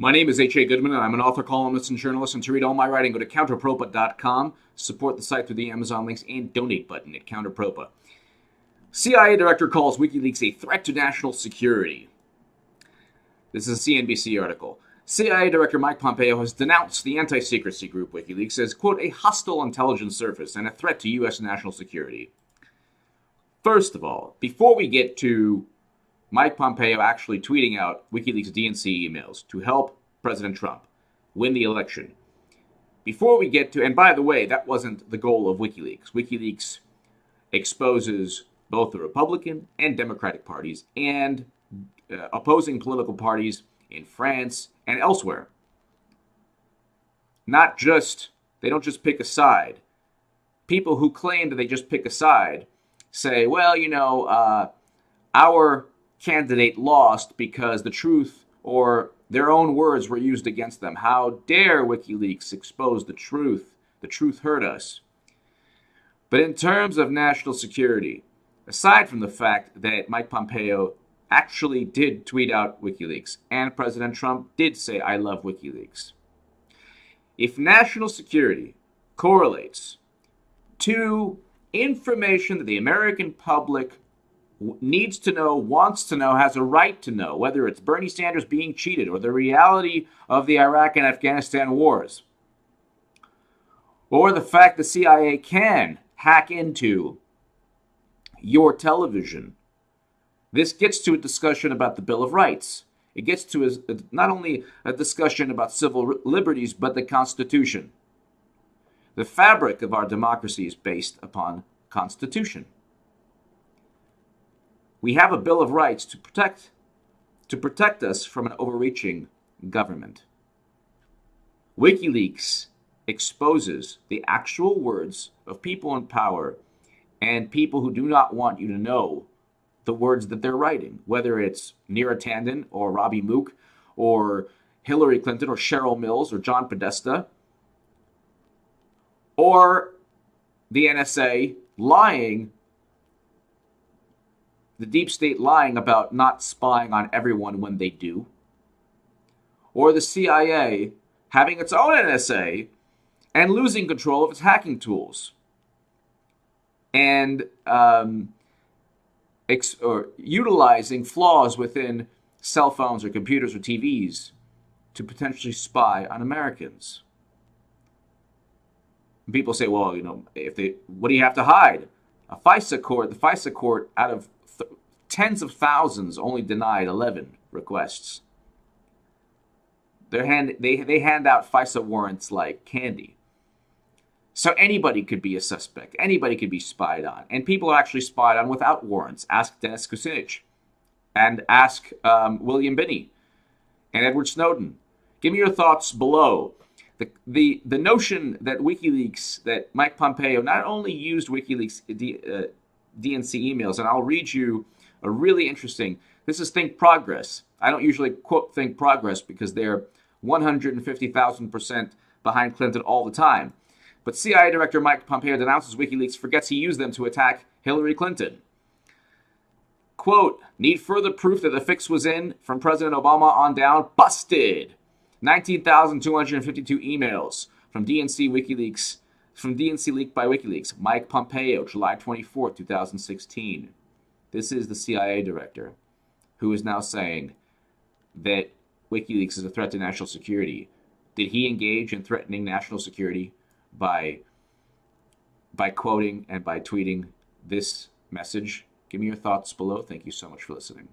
My name is H.A. Goodman, and I'm an author, columnist, and journalist. And to read all my writing, go to counterpropa.com, support the site through the Amazon links, and donate button at Counterpropa. CIA director calls WikiLeaks a threat to national security. This is a CNBC article. CIA Director Mike Pompeo has denounced the anti-secrecy group WikiLeaks as, quote, a hostile intelligence service and a threat to U.S. national security. First of all, before we get to Mike Pompeo actually tweeting out WikiLeaks DNC emails to help President Trump win the election, before we get to, and by the way, that wasn't the goal of WikiLeaks. WikiLeaks exposes both the Republican and Democratic parties and opposing political parties in France and elsewhere. They don't just pick a side. People who claim that they just pick a side say, well, our candidate lost because the truth or their own words were used against them. How dare WikiLeaks expose the truth? The truth hurt us. But in terms of national security, aside from the fact that Mike Pompeo actually did tweet out WikiLeaks and President Trump did say, I love WikiLeaks. If national security correlates to information that the American public needs to know, wants to know, has a right to know, whether it's Bernie Sanders being cheated or the reality of the Iraq and Afghanistan wars, or the fact the CIA can hack into your television, this gets to a discussion about the Bill of Rights. It gets to not only a discussion about civil liberties, but the Constitution. The fabric of our democracy is based upon Constitution. We have a Bill of Rights to protect us from an overreaching government. WikiLeaks exposes the actual words of people in power and people who do not want you to know the words that they're writing, whether it's Neera Tanden or Robbie Mook or Hillary Clinton or Cheryl Mills or John Podesta, or the NSA lying, the deep state lying about not spying on everyone when they do, or the CIA having its own NSA and losing control of its hacking tools and or utilizing flaws within cell phones or computers or TVs to potentially spy on Americans. And people say, well, what do you have to hide? The FISA court, out of tens of thousands, only denied 11 requests. They hand out FISA warrants like candy. So anybody could be a suspect. Anybody could be spied on. And people are actually spied on without warrants. Ask Dennis Kucinich. And ask William Binney. And Edward Snowden. Give me your thoughts below. The notion that WikiLeaks, that Mike Pompeo not only used WikiLeaks DNC emails, and I'll read you a really interesting, this is Think Progress. I don't usually quote Think Progress because they're 150,000% behind Clinton all the time. But CIA Director Mike Pompeo denounces WikiLeaks, forgets he used them to attack Hillary Clinton. Quote, need further proof that the fix was in from President Obama on down? Busted! 19,252 emails from DNC leaked by WikiLeaks. Mike Pompeo, July 24, 2016. This is the CIA director who is now saying that WikiLeaks is a threat to national security. Did he engage in threatening national security by quoting and by tweeting this message? Give me your thoughts below. Thank you so much for listening.